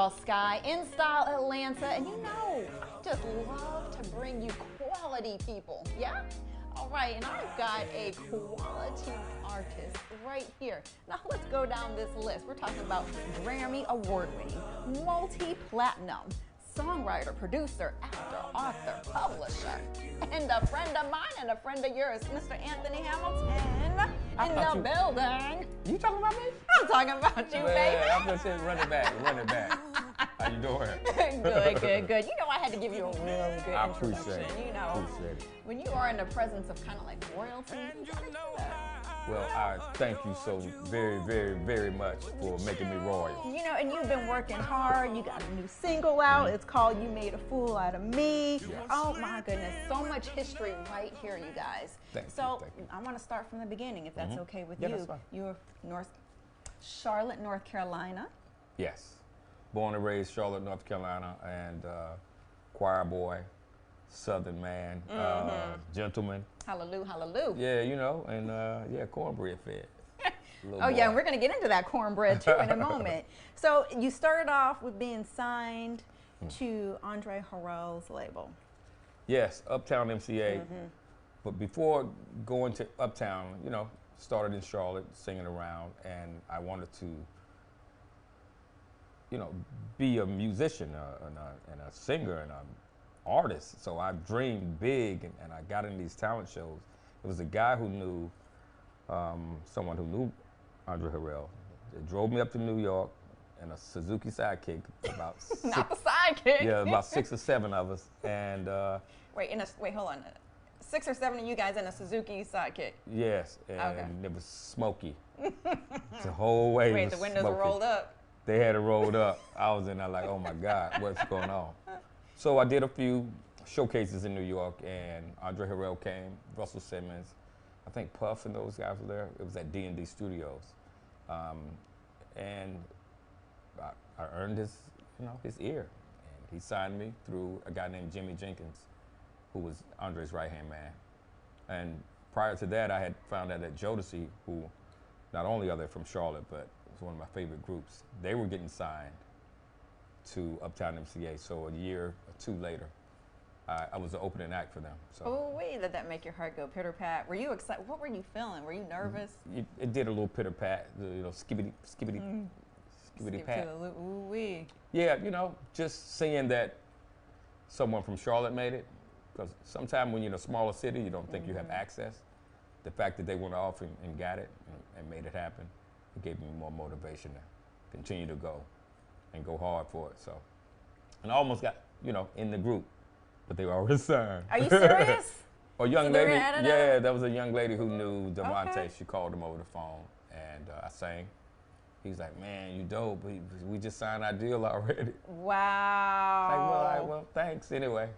girl Sky in style Atlanta, and you know, I just love to bring you quality people, yeah? All right, and I've got a quality artist right here. Now let's go down this list. We're talking about Grammy award-winning, multi-platinum, songwriter, producer, actor, author, publisher, and a friend of mine and a friend of yours, Mr. Anthony Hamilton in the building. You talking about me? I'm talking about you, baby. I'm just saying, run it back. How you doing? Good. You know I had to give you a really good I introduction. appreciate it. You know, Appreciate it. when you are in the presence of kind of like royalty, you gotta do that. Well, I thank you so very much for making me royal. You know, and you've been working hard. You got a new single out. It's called "You Made a Fool Out of Me." Yes. Oh my goodness, so much history right here, you guys. Thank you. I want to start from the beginning, if that's okay with Yeah, you. that's fine. You're Charlotte, North Carolina. Yes. Born and raised Charlotte, North Carolina, and choir boy, Southern man, gentleman. Hallelujah. Yeah, you know, and yeah, cornbread fed. Oh yeah, and we're gonna get into that cornbread too in a moment. So you started off with being signed to Andre Harrell's label. Yes, Uptown MCA. But before going to Uptown, you know, started in Charlotte, singing around, and I wanted to, you know, be a musician and a singer and an artist. So I dreamed big, and I got in these talent shows. It was a guy who knew someone who knew Andre Harrell. They drove me up to New York in a Suzuki Sidekick, about Not the sidekick. yeah, about 6 or 7 of us, and Wait, hold on. 6 or 7 of you guys in a Suzuki Sidekick. yes, and Okay. it was smoky. The whole way. Wait, was the windows smoky. were rolled up. They had it rolled up. I was in there like, oh my God, what's going on? So I did a few showcases in New York, and Andre Harrell came, Russell Simmons, I think Puff and those guys were there. It was at D&D Studios, and I earned his ear, and he signed me through a guy named Jimmy Jenkins, who was Andre's right-hand man. And prior to that, I had found out that Jodeci, who not only are they from Charlotte, but it's one of my favorite groups, they were getting signed to Uptown MCA. So a year or 2 later, I was the opening act for them. So Oh wait, did that make your heart go pitter pat? Were you excited? What were you feeling? Were you nervous? it did a little pitter pat, you know, skibbity Skip pat. to the loop. Ooh wee. Yeah, you know, just seeing that someone from Charlotte made it, because sometimes when you're in a smaller city, you don't think you have access. The fact that they went off and got it and made it happen, it gave me more motivation to continue to go and go hard for it. So, and I almost got, you know, in the group, but they were already signed. Are you serious? A young So they were lady, added yeah, up? that was a young lady who knew Devontae. Okay. She called him over the phone, and I sang. He's like, man, you dope. We just signed our deal already. Wow. Like, well, thanks anyway.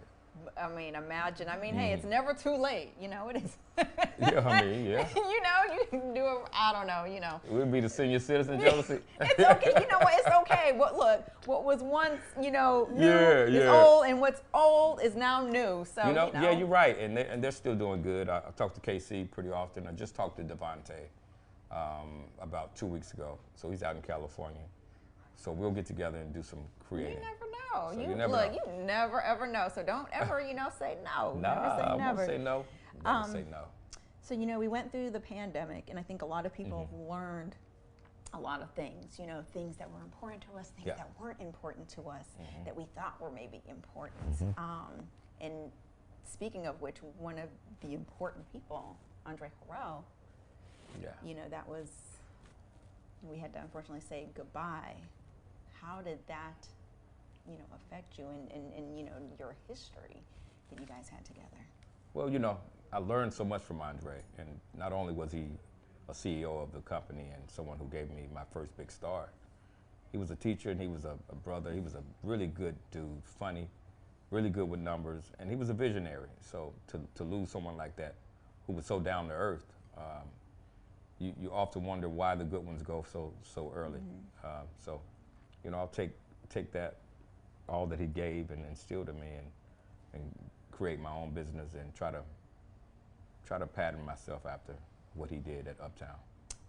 I mean, imagine. I mean, hey, it's never too late. You know, it is. Yeah, I mean, yeah. You know, you can do it. I don't know. You know. We'll be the senior citizen jealousy. It's okay. You know what? It's okay. What was once, you know, new Yeah, is yeah. old, and what's old is now new. So You know, yeah, you're right, and they're still doing good. I talk to KC pretty often. I just talked to Devontae about 2 weeks ago, so he's out in California. So we'll get together and do some creating. You never know. So you you never look. know. You never ever know. So don't ever, say no. Nah, never say I never. won't say no. Never say no. So, we went through the pandemic, and I think a lot of people have learned a lot of things, things that were important to us, things Yeah. that weren't important to us, that we thought were maybe important. And speaking of which, one of the important people, Andre Harrell, Yeah. that was, we had to unfortunately say goodbye. How did that, affect you and your history that you guys had together? Well, I learned so much from Andre, and not only was he a CEO of the company and someone who gave me my first big start, he was a teacher and he was a brother. He was a really good dude, funny, really good with numbers, and he was a visionary. So to lose someone like that, who was so down to earth, you often wonder why the good ones go so early. So, I'll take that, all that he gave and instilled in me, and create my own business and try to pattern myself after what he did at Uptown.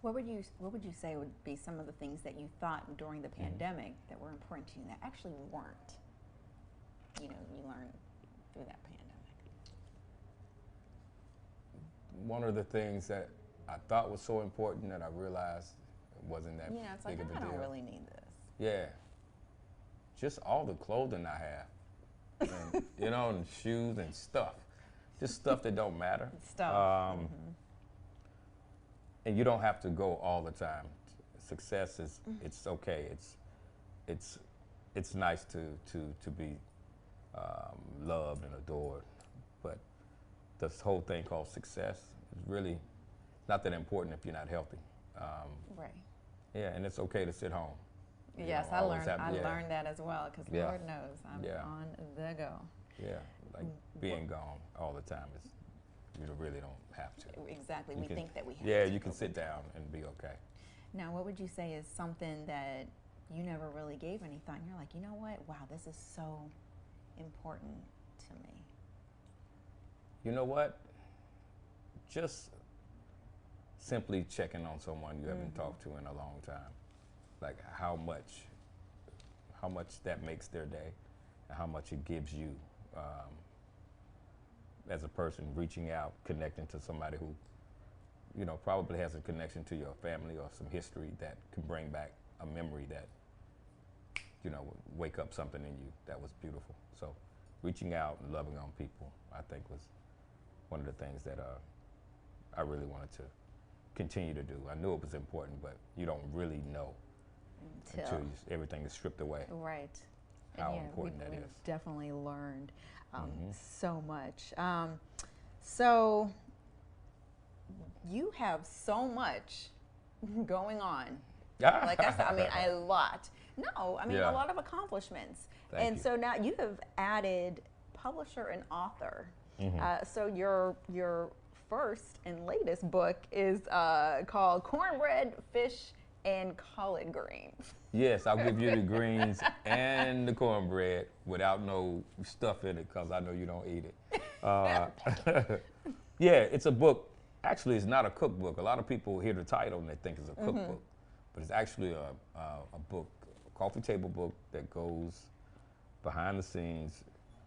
What would you say would be some of the things that you thought during the pandemic that were important to you that actually weren't? You know, you learned through that pandemic. One of the things that I thought was so important that I realized it wasn't that it's like, big of a I deal. don't really need this. Yeah. Just all the clothing I have. And, you know, and shoes and stuff. Just stuff that don't matter. Stuff. And you don't have to go all the time. Success is, it's okay. It's nice to be loved and adored. But this whole thing called success is really not that important if you're not healthy. Right. Yeah, and it's okay to sit home. Yes, I learned that as well, because Lord knows I'm on the go. Yeah, like being gone all the time is, you really don't have to. Exactly, we think that we have to. Yeah, you can sit down and be okay. Now, what would you say is something that you never really gave any thought, and you're like, you know what, wow, this is so important to me? You know what? Just simply checking on someone you haven't talked to in a long time. Like how much that makes their day, and how much it gives you as a person, reaching out, connecting to somebody who, you know, probably has a connection to your family or some history that can bring back a memory that, you know, wake up something in you that was beautiful. So reaching out and loving on people, I think, was one of the things that I really wanted to continue to do. I knew it was important, but you don't really know until everything is stripped away. Right. How important that is. Definitely learned so much. So you have so much going on. Like I said, I mean, a lot. No, I mean, a lot of accomplishments. Thank you. So now you have added publisher and author. So your first and latest book is called Cornbread, Fish, and Collard Greens. Yes, I'll give you the greens and the cornbread without no stuff in it, because I know you don't eat it. Yeah, it's a book. Actually, it's not a cookbook. A lot of people hear the title and they think it's a cookbook, but it's actually a book, a coffee table book that goes behind the scenes,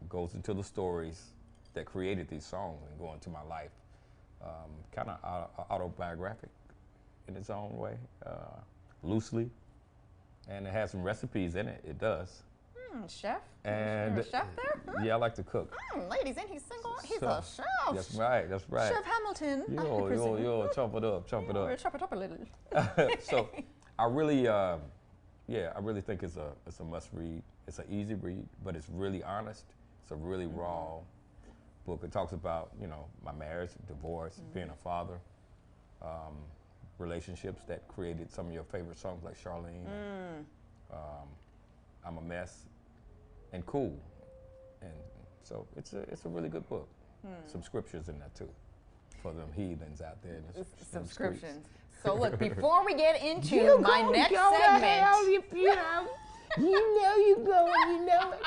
goes into the stories that created these songs and go into my life. Kind of autobiographic in its own way, loosely, and it has some recipes in it. It does. Chef? And you're a chef there? Yeah, I like to cook. Ladies, and he's single. He's So, a chef. That's right. That's right. Chef Hamilton. Yo, chop it up, chop it up. Chop it up a little. So, I really, I really think it's a must read. It's an easy read, but it's really honest. It's a really raw book. It talks about, you know, my marriage, divorce, being a father, relationships that created some of your favorite songs like Charlene, I'm a Mess, and Cool. And so it's a really good book. Some scriptures in there too, for them heathens out there. In the Subscriptions. So look, before we get into my next segment, you know you going, you know it.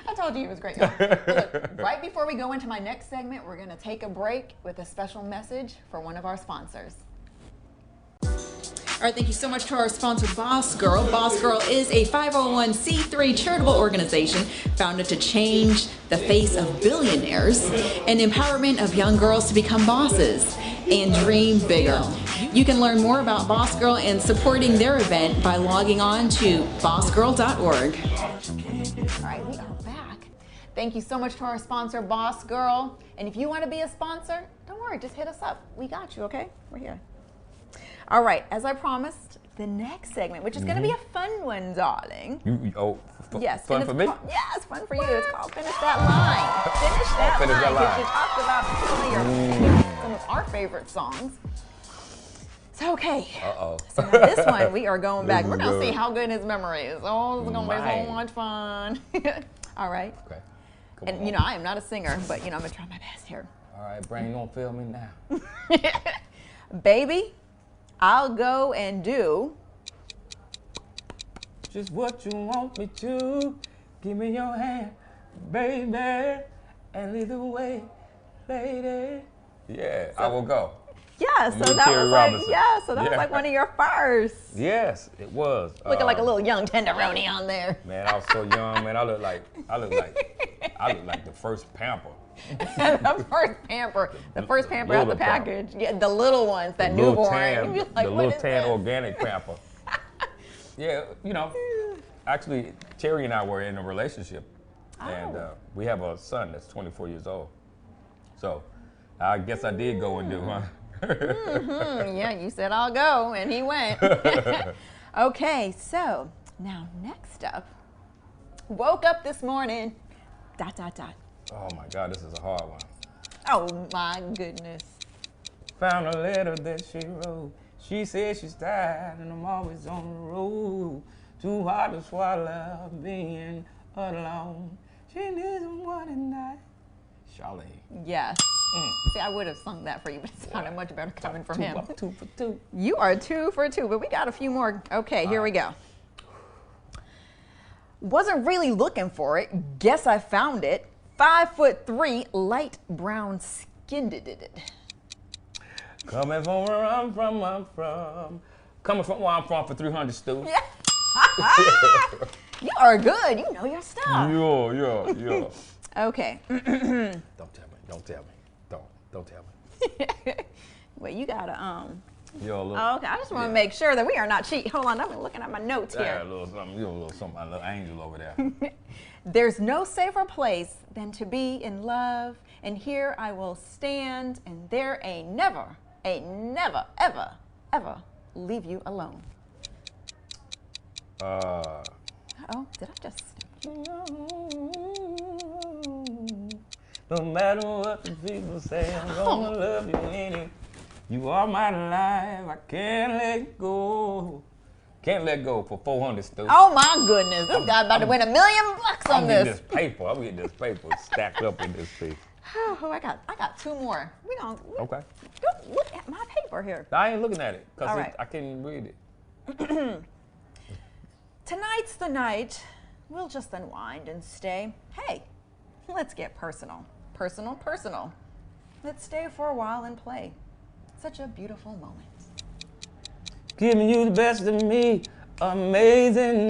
I told you it was great. Look, right before we go into my next segment, we're going to take a break with a special message for one of our sponsors. All right, thank you so much to our sponsor, Boss Girl. Boss Girl is a 501c3 charitable organization founded to change the face of billionaires and empowerment of young girls to become bosses and dream bigger. You can learn more about Boss Girl and supporting their event by logging on to bossgirl.org. All right, we are back. Thank you so much to our sponsor, Boss Girl. And if you want to be a sponsor, don't worry, just hit us up. We got you, okay? We're here. All right, as I promised, the next segment, which is going to be a fun one, darling. Yes, fun for me? Yes, fun for you. It's called Finish That Line. Finish that line. Because you talked about some of our favorite songs. So, okay. So now this one, we are going back. We're going to see how good his memory is. Oh, it's going to be so much fun. All right. Okay. And, you know, I am not a singer, but, you know, I'm going to try my best here. All right, Brain, don't fail me now. Baby, I'll go and do just what you want me to. Give me your hand, baby, and lead the way, lady. Yeah, I will go. Yeah, so that was like, was like one of your first. Yes, it was. Looking like a little young tenderoni on there. Man, I was so young, man. I look like the first Pamper. The first pamper out the package. Yeah, the little ones, that newborn. The little tan organic Pamper. Yeah, actually, Terry and I were in a relationship, and we have a son that's 24 years old. So, I guess I did go and do, huh? Yeah, you said I'll go, and he went. Okay, so now next up, woke up this morning, ... Oh my God, this is a hard one. Oh my goodness. Found a letter that she wrote. She said she's tired and I'm always on the road. Too hard to swallow being alone. She needs someone at night. Charlene. Yes. See, I would have sung that for you, but it sounded much better coming from him. 2 for 2. You are 2 for 2, but we got a few more. Okay, here we go. Wasn't really looking for it. Guess I found it. 5'3", light brown skinned. Coming from where I'm from. Coming from where I'm from for 300, Stu. Yeah. You are good. You know your stuff. Yeah. Okay. Don't tell me. Wait, you gotta Okay, I just want to make sure that we are not cheating. Hold on, I'm looking at my notes here. A little something. You're a little something. A little angel over there. There's no safer place than to be in love, and here I will stand, and there ain't never, ever leave you alone. Uh-oh, did I just... No matter what the people say, I'm gonna love you anyway. You are my life, I can't let go. Can't let go for 400, Stu. Oh my goodness, this guy's about to win $1 million on this. I'm getting this paper stacked up in this piece. Oh, I got 2 more. Okay. Look at my paper here. I ain't looking at it because right. I can't even read it. Tonight's the night. We'll just unwind and stay. Hey, let's get personal. Personal. Let's stay for a while and play. Such a beautiful moment. Giving you the best of me. Amazing.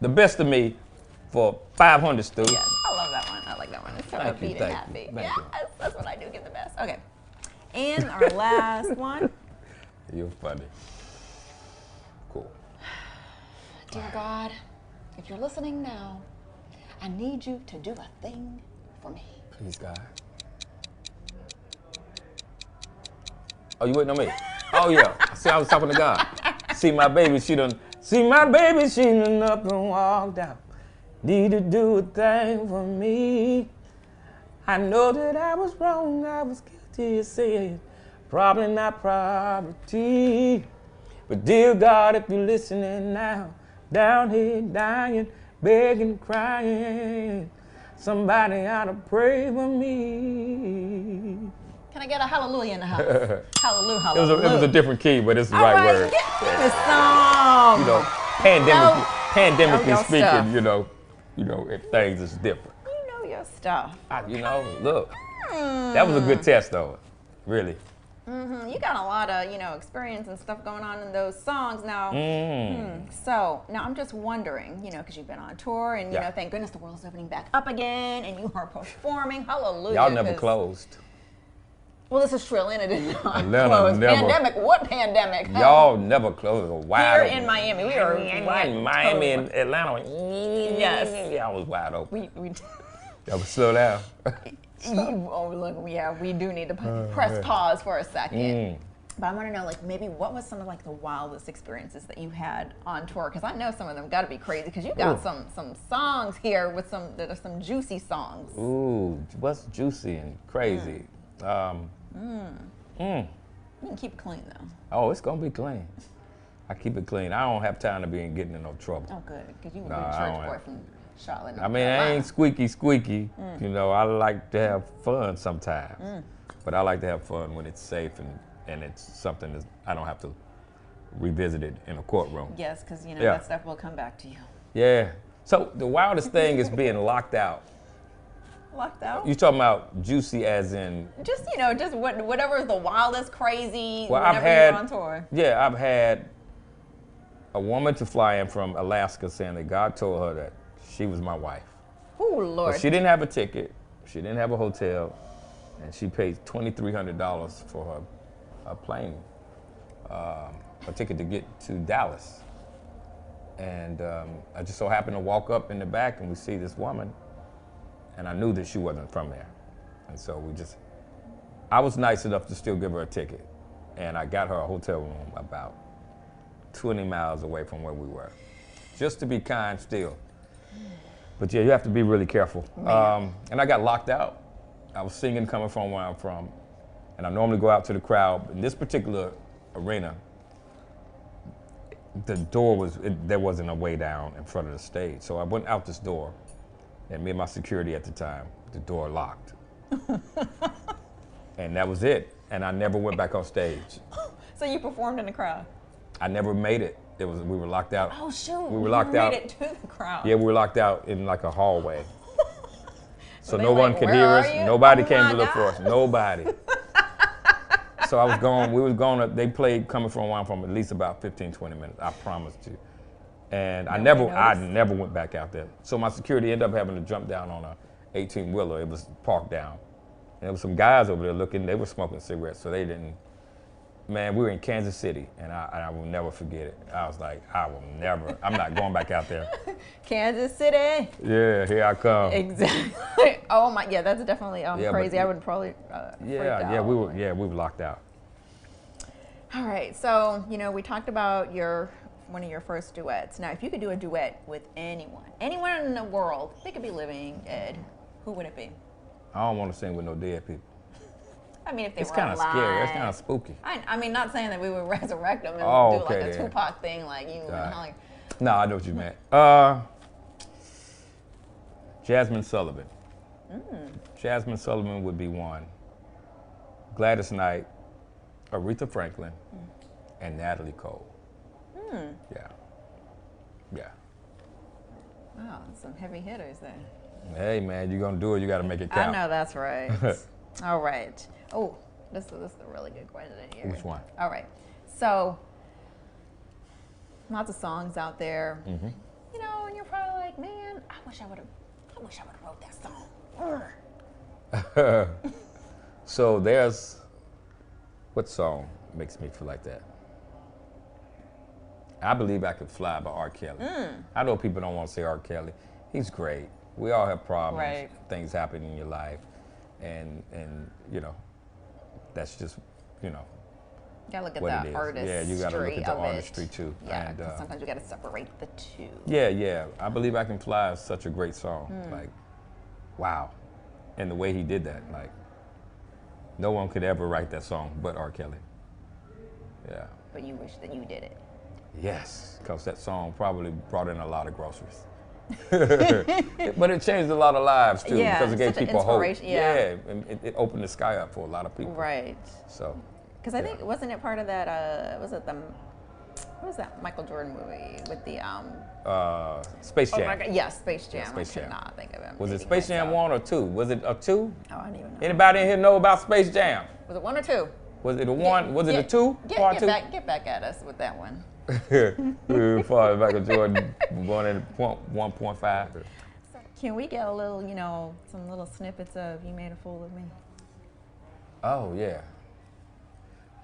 The best of me for 500, Stu. Yes, I love that one. I like that one. It's so upbeat and happy. Thank you. That's what I do, get the best. Okay. And our last one. You're funny. Cool. Dear God, if you're listening now, I need you to do a thing for me. Please, God. Oh, you waiting on me? Oh, yeah. See, I was talking to God. See my baby, she done up and walked out. Need to do a thing for me. I know that I was wrong, I was guilty of sin. Probably not property. But dear God, if you're listening now, down here dying, begging, crying, somebody ought to pray for me. Can I get a hallelujah in the house? Hallelujah. It was a different key, but it's the right word. Get me the song. Pandemically speaking, if things is different. You know your stuff. Look. That was a good test, though. Really. Mm-hmm. You got a lot of, experience and stuff going on in those songs now. So now I'm just wondering, because you've been on tour and, thank goodness the world's opening back up again and you are performing. Hallelujah. Y'all never closed. Well, this is true. Atlanta did not close. Pandemic? What pandemic? Y'all never closed. Here in Miami. We are in Miami and Atlanta. Yes. Y'all was wide open. We Y'all was slow down. We do need to press pause for a second. But I want to know, maybe what was some of the wildest experiences that you had on tour? Because I know some of them got to be crazy. Because you got some songs here with that are some juicy songs. Ooh, what's juicy and crazy? You can keep it clean though. Oh, it's gonna be clean. I keep it clean. I don't have time to be getting in no trouble. Oh, good, because you were a church boy from Charlotte. I ain't squeaky. I like to have fun sometimes, but I like to have fun when it's safe and it's something that I don't have to revisit it in a courtroom. Yes, because that stuff will come back to you. Yeah. So the wildest thing is being locked out Locked out? You talking about juicy as in? Just, just whatever is the wildest, crazy, Well, whenever you're on tour. Yeah, I've had a woman to fly in from Alaska saying that God told her that she was my wife. Oh, Lord. But she didn't have a ticket. She didn't have a hotel. And she paid $2,300 for her plane, a ticket to get to Dallas. And I just so happened to walk up in the back and we see this woman. And I knew that she wasn't from there. And so I was nice enough to still give her a ticket. And I got her a hotel room about 20 miles away from where we were. Just to be kind still. But yeah, you have to be really careful. And I got locked out. I was singing coming from where I'm from. And I normally go out to the crowd. In this particular arena, the door there wasn't a way down in front of the stage. So I went out this door. And me and my security at the time, the door locked. And that was it. And I never went back on stage. So you performed in the crowd? I never made it. We were locked out. Oh, shoot. We were locked out. Made it to the crowd. Yeah, we were locked out in like a hallway. So they no one could hear us. Nobody came to look for us. Nobody. So I was gone. We was gone. They played coming from where I'm from at least about 15, 20 minutes. I promised you. And I never went back out there. So my security ended up having to jump down on a 18-wheeler. It was parked down. And there was some guys over there looking. They were smoking cigarettes, so they didn't. Man, we were in Kansas City, and I will never forget it. I was like, I'm not going back out there. Kansas City. Yeah, here I come. Exactly. Oh my, yeah, that's definitely crazy. I would probably we were locked out. All right, so we talked about one of your first duets. Now, if you could do a duet with anyone in the world, they could be living, dead, who would it be? I don't want to sing with no dead people. I mean, if they it's were kind of alive. scary. It's kind of spooky. I mean, not saying that we would resurrect them and do like a Tupac thing, like you. Right. No, I know what you meant. Jasmine Sullivan. Jasmine Sullivan would be one. Gladys Knight, Aretha Franklin, and Natalie Cole. Yeah. Wow, some heavy hitters there. Hey man, you're gonna do it. You got to make it count. I know that's right. All right. Oh, this is a really good question here. Which one? All right. So, lots of songs out there. And you're probably like, man, I wish I would have wrote that song. So what song makes me feel like that? I Believe I Could Fly by R. Kelly. I know people don't want to say R. Kelly. He's great. We all have problems. Right. Things happen in your life. And that's just, You gotta look at what the it is. artistry. Yeah, you gotta look at the artistry too. Yeah, and, 'cause sometimes you gotta separate the two. Yeah. I Believe I Can Fly is such a great song. Like, wow. And the way he did that, like, no one could ever write that song but R. Kelly. Yeah. But you wish that you did it. Yes, because that song probably brought in a lot of groceries. But it changed a lot of lives too, because it gave people hope. Yeah, and it opened the sky up for a lot of people. Right. So. Because I think, wasn't it part of that? What was that Michael Jordan movie with the Space Jam? Oh my God, yeah, Space Jam. Space Jam. I cannot think of it. Was it Space Jam 1 or 2? Was it a 2? Oh, I don't even know. Anybody in here know about Space Jam? Was it 1 or 2? Was it a 1? Was it a 2? Part 2? Get back at us with that one. Far back to Jordan, born in 1.5. Can we get a little, some little snippets of "You Made a Fool of Me"? Oh yeah.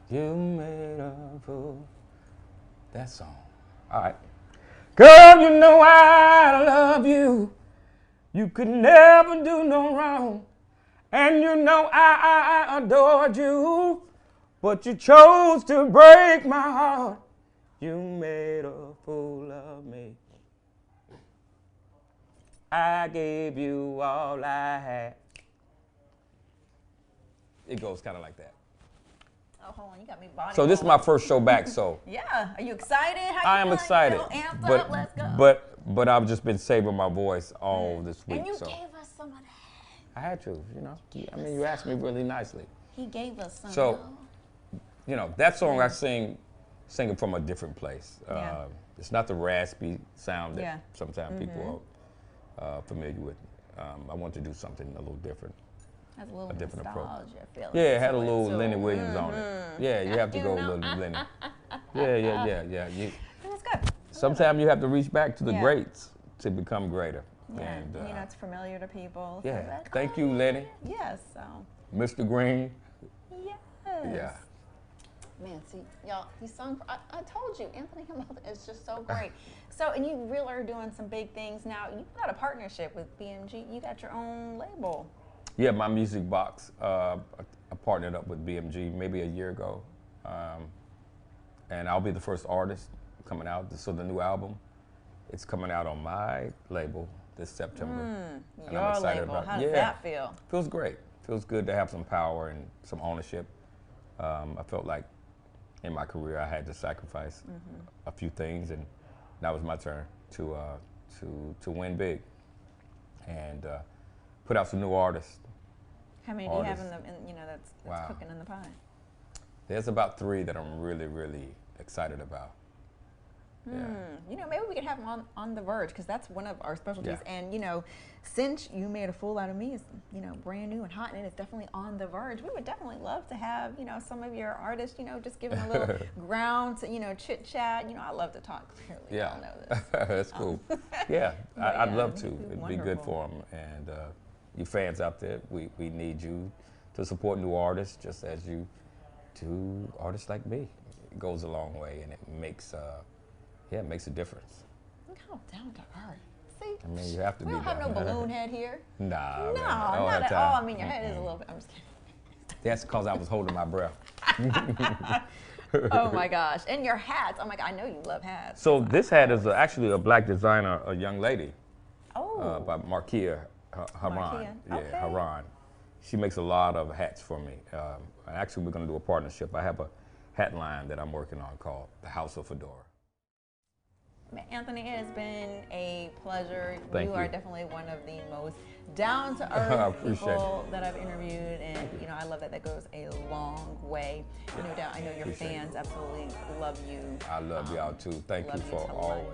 You made a fool. That song. All right. Girl, you know I love you. You could never do no wrong. And you know I adored you. But you chose to break my heart. You made a fool of me. I gave you all I had. It goes kind of like that. Oh, hold on, you got me body. So this is my first show back, so. Yeah, are you excited? I am excited. Amped up, let's go. But I've just been saving my voice all this week. And you so. gave us some of that. I had to, I mean, you asked me really nicely. He gave us some. So, that song I sing it from a different place. It's not the raspy sound that sometimes people are familiar with. I wanted to do something a little different. Has a little different approach. nostalgia feeling. Yeah, it had a to it, little too. Lenny Williams on it. Yeah, you have to go a little Lenny. Yeah. That's good. Sometimes you have to reach back to the Yeah. greats to become greater. Yeah, And you know, it's familiar to people. So yeah, that, thank you, Lenny. Yes, so. Mr. Green. Yes. Yeah. Man, see, y'all, he sung, I told you, Anthony Hamilton is just so great. So, and you really are doing some big things now. You've got a partnership with BMG. You got your own label. Yeah, my music box. I partnered up with BMG maybe a year ago. And I'll be the first artist coming out. So the new album, it's coming out on my label this September. And Your I'm excited label, about it. how does that feel? Feels great. Feels good to have some power and some ownership. I felt like in my career I had to sacrifice a few things, and now was my turn to win big and put out some new artists. How many do you have in the, you know, that's Wow. cooking in the pie? There's about 3 that I'm really, really excited about. Yeah. You know, maybe we could have him on The Verge, because that's one of our specialties. Yeah. And, you know, since you made a fool out of me, it's, you know, brand new and hot, and it's definitely on The Verge. We would definitely love to have, you know, some of your artists, you know, just give them a little ground to, you know, chit chat. You know, I love to talk clearly. Yeah. Y'all know this. That's cool. Yeah, I'd yeah, love to. it'd be It'd be good for them. And you fans out there, we need you to support new artists, just as you do artists like me. It goes a long way, and it makes it makes a difference. Look how down to earth. See? I mean, you have to We be don't have no down. balloon head here. Nah, No, man, I don't not have at time. all. I mean, your head is a little bit. I'm just kidding. That's because I was holding my breath. Oh my gosh. And your hats. Oh my God, I know you love hats. So this hat is actually a black designer, a young lady, Oh. by Markia Haran. Markia, Yeah, okay. Haran. She makes a lot of hats for me. Actually, we're going to do a partnership. I have a hat line that I'm working on called the House of Fedora. Anthony, it has been a pleasure. Thank You you. are definitely one of the most I down-to-earth appreciate people that I've interviewed, and you know I love that. That goes a long way. No doubt, I know your Appreciate it. fans absolutely love you. I love y'all too. Thank you love you for to life. always